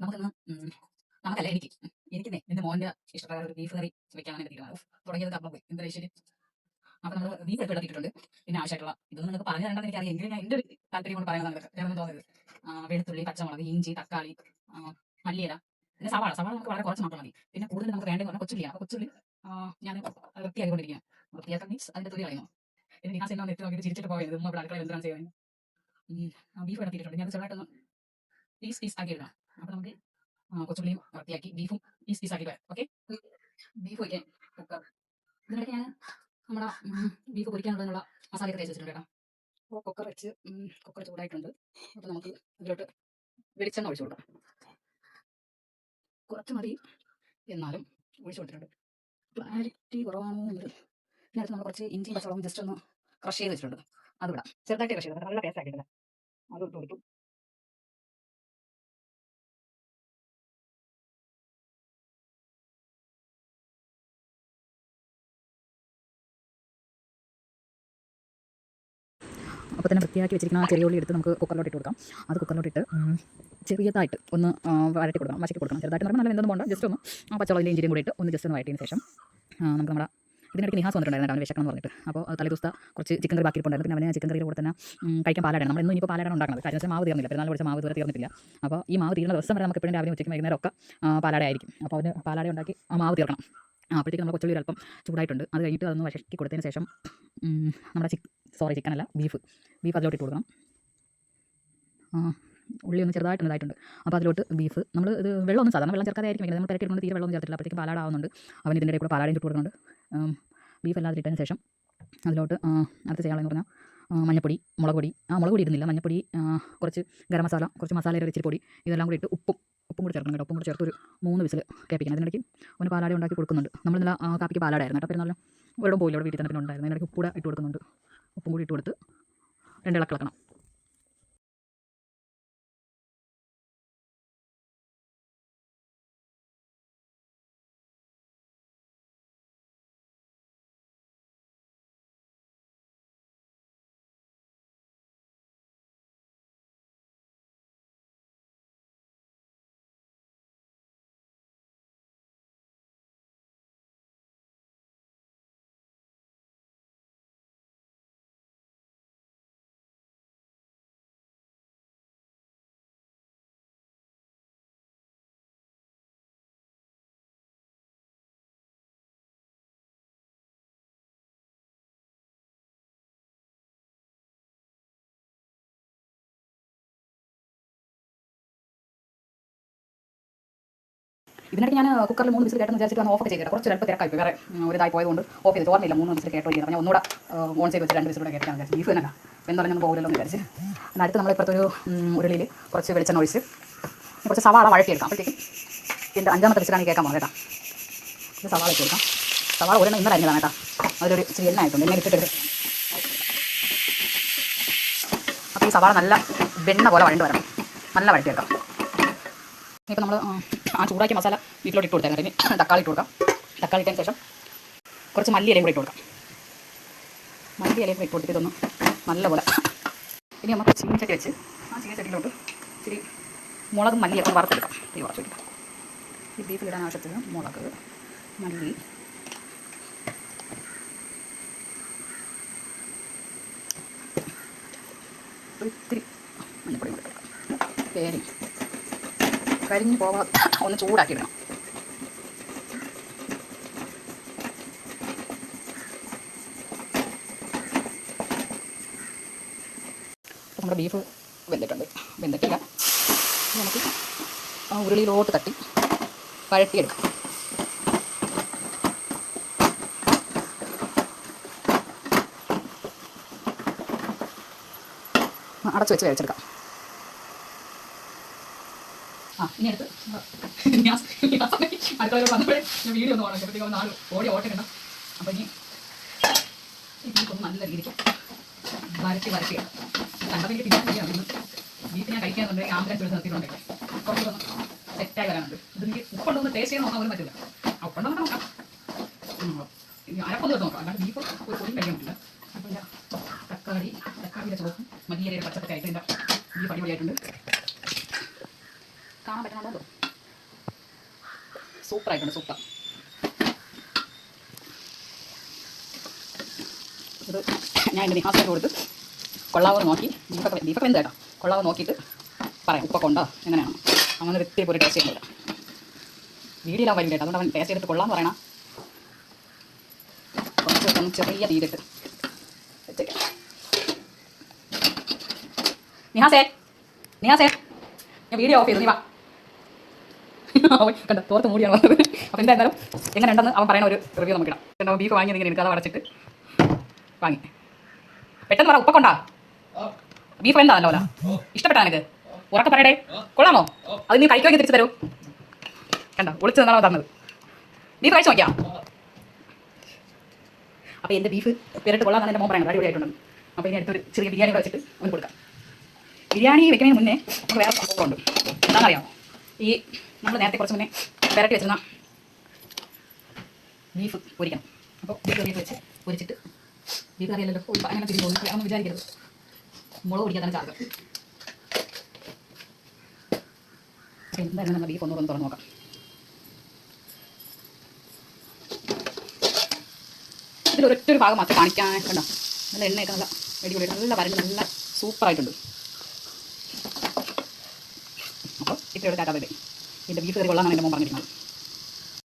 നമുക്കൊന്ന് നമുക്കല്ല എനിക്കുന്നേ എൻ്റെ മോൻ്റെ ഇഷ്ടപ്രകാരം ഒരു ബീഫ് കറി വെക്കാനാണ് എൻ്റെ തീരുമാനം. തുടങ്ങിയത് അപ്പം പോയി എന്താ ശരി. അപ്പോൾ നമ്മൾ ബീഫ് എടുത്ത് ഇട്ടിട്ടുണ്ട്. പിന്നെ ആവശ്യമായിട്ടുള്ള ഇതൊന്നും നിങ്ങൾക്ക് പറഞ്ഞു തരേണ്ടെന്ന് എനിക്കറിയാം, എങ്കിലും ഞാൻ എൻ്റെ ഒരു താല്പര്യം കൊണ്ട് പറയുന്നതാണ് ഇതൊക്കെ. ഞാനൊന്നും തോന്നരുത്. വെളുത്തുള്ളി, പച്ചമുളക്, ഇഞ്ചി, തക്കാളി, മല്ലിയില, പിന്നെ സവാള നമുക്ക് വളരെ കുറച്ച് മാത്രം മതി. പിന്നെ കൂടുതൽ നമുക്ക് വേണ്ടതെന്ന് പറഞ്ഞാൽ കൊച്ചുള്ളിയാണ്. അപ്പോൾ കൊച്ചുള്ളി ഞാൻ വൃത്തിയാക്കിക്കൊണ്ടിരിക്കുകയാണ്. വൃത്തിയാക്കാൻ മീൻസ് അതിൻ്റെ തൊലി കളയുന്നു. പിന്നെ നിഹാസ് എന്നോ എത്തി നോക്കിയിട്ട് ചിരിച്ചിട്ട് പോയത് ഉമ്മ ഇവിടെ അടുക്കളയിൽ എന്താണ് ചെയ്യുന്നത്. ബീഫ് ഇടത്തിയിട്ടുണ്ട്. ഞാൻ ചെറുതായിട്ടൊന്ന് പീസ് ആക്കി ഇടാം. അപ്പോൾ നമുക്ക് കൊച്ചുള്ളിയും വൃത്തിയാക്കി ബീഫും പീസ് ആക്കി വരാം. ഓക്കെ, ബീഫ് വയ്ക്കാൻ കുക്കർ. ഇതിനിടയ്ക്ക് ഞാൻ നമ്മുടെ ബീഫ് പൊരിക്കാനുള്ളതിനുള്ള മസാലയൊക്കെ തേച്ച് വെച്ചിട്ടുണ്ട് കേട്ടോ. അപ്പോൾ കുക്കർ വെച്ച് കുക്കർ ചൂടായിട്ടുണ്ട്. അപ്പോൾ നമുക്ക് ഇതിലോട്ട് വെളിച്ചെണ്ണ ഒഴിച്ചു കൊടുക്കാം. കുറച്ച് മതി, എന്നാലും ഒഴിച്ചു കൊടുത്തിട്ടുണ്ട്. ക്ലാരിറ്റി കുറവാണോ എന്നൊരു. ഇതിനകത്ത് നമ്മൾ കുറച്ച് ഇഞ്ചിയും പച്ചവളവും ജസ്റ്റ് ഒന്ന് ക്രഷ് ചെയ്ത് വെച്ചിട്ടുണ്ട്. അത് വിടാം, ചെറുതായിട്ട് ക്രഷ് ചെയ്തിട്ടുണ്ട്, നല്ല ടേസ്റ്റ് ആക്കിയിട്ടില്ല. അത് ഇട്ട് കൊടുത്തു. അപ്പോൾ തന്നെ വൃത്തിയാക്കി വെച്ചിരിക്കുന്ന ചെറിയ ഉള്ളി എടുത്ത് നമുക്ക് കുക്കറിലോട്ട് ഇട്ട് കൊടുക്കാം. അത് കുക്കറിലോട്ടിട്ട് ചെറിയതായിട്ട് ഒന്ന് വഴറ്റി കൊടുക്കണം, വശക്കി കൊടുക്കണം. ചെറുതായിട്ട് പറഞ്ഞാൽ നല്ല എന്തൊന്നും പോകണ്ട, ജസ്റ്റ് ഒന്ന് പച്ചവളത്തിൻ്റെ ഇഞ്ചിയും കൂടി ഇട്ട് ഒന്ന് ജസ്റ്റ് ഒന്ന് വഴറ്റിയതിന് ശേഷം നമുക്ക് നമ്മുടെ ഇതിനിടയ്ക്ക് നിഹാസ് വന്നിട്ടുണ്ടായിരുന്നു, അവന് വിശക്കണം എന്ന് പറഞ്ഞിട്ട്. അപ്പോൾ തലേദിവസത്തെ കുറച്ച് ചിക്കൻ കറി ബാക്കിയിട്ടുണ്ടായിരുന്നു. പിന്നെ അവന് ചിക്കൻ കറിയുടെ കൂടെ തന്നെ കഴിക്കാൻ പാലാടാണ്. നമ്മൾ ഇന്നും ഇപ്പോൾ പാലാടാണ് ഉണ്ടാക്കുന്നത്. കാര്യം വെച്ചാൽ മാവ് തീർന്നില്ല, പെരുന്നാൾ കുറച്ച് മാവ് ഇതുവരെ തീർന്നിട്ടില്ല. അപ്പോൾ ഈ മാവ് തീരുന്ന ദിവസം വരെ നമുക്ക് എപ്പോഴും രാവിലെ ഉച്ചയ്ക്ക് വൈകുന്നേരം ഒക്കെ പാലാട ആയിരിക്കും. അപ്പോൾ അവന് പാലാട ഉണ്ടാക്കി ആ മാവ് തീർക്കണം. അപ്പോഴത്തേക്ക് നമ്മൾ കൊച്ചുള്ളി അല്പം ചൂടായിട്ടുണ്ട്. അത് കഴിഞ്ഞിട്ട് അതൊന്ന് വശക്കി കൊടുത്തതിന് ശേഷം നമ്മുടെ ചിക്കനല്ല ബീഫ് അതിലോട്ട് ഇട്ട് കൊടുക്കണം. ഉള്ളി ഒന്ന് ചെറുതായിട്ട് ഇതായിട്ടുണ്ട്. അപ്പോൾ അതിലോട്ട് ബീഫ് നമ്മൾ ഇത് വെള്ളമൊന്നും സാധാരണ വെള്ളം ചേർക്കാതെ ആയിരിക്കും. നമ്മൾ തിരക്കി ഇടുന്നത് തീരെ വെള്ളമൊന്നും ചേർത്തില്ല. അപ്പോഴത്തേക്ക് പാലാട ആവുന്നുണ്ട്. അവൻ ഇതിൻ്റെ കൂടെ പാലാടയും ചുട്ട് കൊടുക്കുന്നുണ്ട്. ബീഫ് എല്ലാത്തിലും ഇട്ടതിന് ശേഷം അതിലോട്ട് അടുത്ത് ചെയ്യാമെന്ന് പറഞ്ഞാൽ മഞ്ഞപ്പൊടി, മുളക് പൊടി ഇടുന്നില്ല, മഞ്ഞപ്പൊടി, കുറച്ച് ഗരം മസാല, കുറച്ച് മസാലയുടെ ഇച്ചിരി പൊടി, ഇതെല്ലാം കൂടി ഇട്ട് ഉപ്പും കൂടി ചേർക്കണം കേട്ടോ. ഉപ്പും കൂടി ചേർത്ത് ഒരു 3 വിസിൽ കേൾപ്പിക്കണം. അതിനിടയ്ക്ക് ഒന്ന് പാലാട ഉണ്ടാക്കി കൊടുക്കുന്നുണ്ട്. നമ്മൾ ഇന്നലെ കാപ്പിക്ക് പാലാടായിരുന്നു കേട്ടോ. പിന്നെ നല്ല വെള്ളം പോയില്ല, അവിടെ വീട്ടിൽ തന്നെ പിന്നെ ഉണ്ടായിരുന്നു. അതിനിടയ്ക്ക് ഉപ്പ് കൂടെ ഇട്ട് കൊടുക്കുന്നുണ്ട്. ഉപ്പും കൂടി ഇട്ട് കൊടുത്ത് 2 ഇളക്കണം. ഇതിനിടയ്ക്ക് ഞാൻ കുക്കറിൽ 3 വിസിൽ കേട്ടെന്ന് വിചാരിച്ചിട്ട് ഓഫ് ചെയ്തിട്ട് കുറച്ച് ചിലപ്പോൾ തിരക്കായി വേറെ ഒരു ഇതായി പോയതുകൊണ്ട് ഓഫ് ചെയ്ത് ഓർമ്മയില്ല 3 വിസിൽ കേട്ടോ ഇല്ല. ഞാൻ ഒന്നുകൂടെ ഓൺ ചെയ്ത് വെച്ച് 2 വിസിലൂടെ കേട്ടാൽ വിചാരിച്ചു. ബീഫ് തന്നെ എന്ന് പറഞ്ഞൊന്നും പോകില്ലല്ലോ എന്ന് വിചാരിച്ച്. അടുത്ത് നമ്മൾ ഇപ്പോഴത്തൊരു ഉരുളിയിൽ കുറച്ച് വെളിച്ചെണ്ണ ഒഴിച്ച് കുറച്ച് സവാള വഴറ്റിയെടുക്കാം. അപ്പോഴത്തേക്കും എൻ്റെ 5ാമത്തെ വിസിലാണ് കേൾക്കാൻ പോകുന്നത് കേട്ടോ. ഇത് സവാള ഇട്ട് കൊടുക്കാം. സവാള ഒരെണ്ണം ഇന്നലെ അരിഞ്ഞതാണ് കേട്ടോ. അതിലൊരു ഇച്ചിരി എണ്ണ ആയിട്ടുണ്ട്, എണ്ണ ഇട്ടിട്ട്. അപ്പോൾ ഈ സവാള നല്ല വെണ്ണ പോലെ വഴണ്ട് വരണം, നല്ല വഴറ്റിയെടുക്കാം. ഇപ്പോൾ നമ്മൾ ചൂടാക്കിയ മസാല വീട്ടിലോട്ട് ഇട്ട് കൊടുത്തേക്കാം. ഇനി തക്കാളി ഇട്ട് കൊടുക്കാം. തക്കാളി ഇട്ടതിന് ശേഷം കുറച്ച് മല്ലിയിലയും കൂടി ഇട്ട് കൊടുക്കാം. മല്ലിയിലയും കൂടി ഇട്ട് കൊടുത്തിട്ട് ഇതൊന്ന് നല്ലപോലെ. ഇനി നമുക്ക് ചീനിച്ചട്ടി വെച്ച് ചീനിച്ചട്ടിയിലോട്ട് ഇച്ചിരി മുളകും മല്ലിയൊക്കെ വറുത്തെടുക്കാം. ഈ കുറച്ച് വയ്ക്കാം. ഈ ബീഫിലിടാൻ ആവശ്യത്തിന് മുളക്, മല്ലി, ഒത്തിരി മഞ്ഞപ്പൊടി കൂടി കൊടുക്കാം. പേരി കരിഞ്ഞ് പോവാതെ ഒന്ന് ചൂടാക്കിയിടണം. നമ്മുടെ ബീഫ് വെന്തിട്ടില്ല. നമുക്ക് ഉരുളിയിലോട്ട് തട്ടി വഴറ്റിയെടുക്കാം. അടച്ചു വെച്ച് കഴിച്ചെടുക്കാം. ഇനി അടുത്ത് അടുക്കളയിൽ വന്നപ്പോഴേ ഞാൻ വീഡിയോ ഒന്ന് ഓണാക്കിയപ്പോഴത്തേക്കും 4 ഓടി ഓട്ടക്കണം. അപ്പോൾ ഇനി ബീഫൊന്ന് നല്ല രീതിക്ക് വരട്ടി കണ്ടപ്പോൾ എനിക്ക് പിന്നെ ചെയ്യാറുണ്ട്. ബീഫ് ഞാൻ കഴിക്കാന്നുണ്ടെങ്കിൽ ആംബുലൻസ് എടുത്ത് നിർത്തിയിട്ടുണ്ടെങ്കിൽ കുറച്ചൊന്ന് സെറ്റായി വരാനുണ്ട്. ഇതെനിക്ക് ഉപ്പുണ്ടോന്ന് ടേസ്റ്റ് ചെയ്യാൻ നോക്കാൻ പോലും പറ്റില്ല. ഉപ്പുണ്ടോ നോക്കാം, അരപ്പൊന്നും എടുത്ത് നോക്കാം. അല്ലാണ്ട് ബീഫ് ഒരു പൊടിയും കഴിക്കാൻ പറ്റില്ല. അപ്പോൾ ഇല്ല തക്കാളിയുടെ ചോറും മല്ലിയിലയുടെ പച്ചപ്പൊക്കെ ആയിട്ട് എൻ്റെ ബീഫ് അടിപൊളിയായിട്ടുണ്ട്. കാണാൻ പറ്റും. പറ്റുന്നുണ്ടോ? സൂപ്പറായിട്ടുണ്ട്, സൂപ്പർ. ഇത് ഞാൻ എൻ്റെ നിഹാസിലേക്ക് കൊടുത്ത് കൊള്ളാവെന്ന് നോക്കി, ബീഫൊക്കെ എന്ത് കേട്ടോ, കൊള്ളാവെന്ന് നോക്കിയിട്ട് പറയാം ഉപ്പൊക്കെ ഉണ്ടോ എങ്ങനെയാണ്. അങ്ങനെ വ്യക്തി പോയി ടേസ്റ്റ് ചെയ്യുന്നില്ല, വീഡിയോയിലാവും വരും കേട്ടോ. അതുകൊണ്ട് അവൻ ടേസ്റ്റ് ചെയ്തിട്ട് കൊള്ളാമെന്ന് പറയണം. കുറച്ച് ചെറിയ തീരിട്ട് വെച്ചേക്കാം. നിഹാസേ ഞാൻ വീഡിയോ ഓഫ് ചെയ്തു, നീ വാ. കണ്ട തോർത്ത് മൂടിയാണ് വന്നത്. അപ്പോൾ എന്തായാലും എങ്ങനെ ഉണ്ടെന്ന് അവൻ പറയുന്ന ഒരു റിവ്യൂ നമുക്കിടാം. കണ്ടോ, ബീഫ് വാങ്ങിയത് ഇങ്ങനെ എടുക്കാതെ അടച്ചിട്ട് വാങ്ങി. പെട്ടെന്ന് പറ, ഉപ്പൊക്കെ ഉണ്ടാ? ബീഫ് എന്താണല്ലോ അല്ല, ഇഷ്ടപ്പെട്ടാ എനിക്ക്? ഉറക്കെ പറയടേ, കൊള്ളാമോ? അത് നീ കഴിക്കുമെങ്കിൽ തിരിച്ചു തരൂ. കണ്ടോ, ഒളിച്ച് തന്നാണോ തന്നത്? ബീഫ് കഴിച്ചു നോക്കിയാ? അപ്പോൾ എൻ്റെ ബീഫ് പേരിട്ട് കൊള്ളാമെന്നാണ് എൻ്റെ മോൻ പറയുന്നത്, അടിപൊളിയായിട്ടുണ്ട്. അപ്പോൾ ഇനി അടുത്തൊരു ചെറിയ ബിരിയാണി വെച്ചിട്ട് അവന് കൊടുക്കാം. ബിരിയാണി വെക്കുന്നതിന് മുന്നേ നമുക്ക് വേറെ സംഭവമുണ്ട്. എന്താണെന്നറിയാമോ? ഈ നമ്മൾ നേരത്തെ കുറച്ച് മുന്നേ പെരട്ടി വെച്ചിരുന്ന ബീഫ് പൊരിക്കണം. അപ്പോൾ ബീഫ് വെച്ച് പൊരിച്ചിട്ട്, ബീഫ് കറിയല്ലല്ലോ അങ്ങനെ തിരിഞ്ഞു പോകുന്നു അതൊന്നും വിചാരിക്കരുത്, മുളക് പൊടിക്കാൻ തന്നെ ചാർക്കുക. അപ്പോൾ എന്തായാലും നമ്മൾ ബീഫ് ഒന്നുകൂടെ തുറന്ന് നോക്കാം. ഇതിലൊരൊറ്റൊരു ഭാഗം മാത്രം കാണിക്കാൻ, കണ്ടോ നല്ല എണ്ണയൊക്കെ നല്ല അടിപൊളിയായിട്ട് നല്ല വരഞ്ഞ് നല്ല സൂപ്പറായിട്ടുണ്ട്. അപ്പോൾ ഇത്രയോടെ കാട്ടാതെ എൻ്റെ ബീഫ് കറി കൊള്ളാമെന്നാണ് എൻ്റെ മോൻ പറഞ്ഞിരിക്കുന്നത്.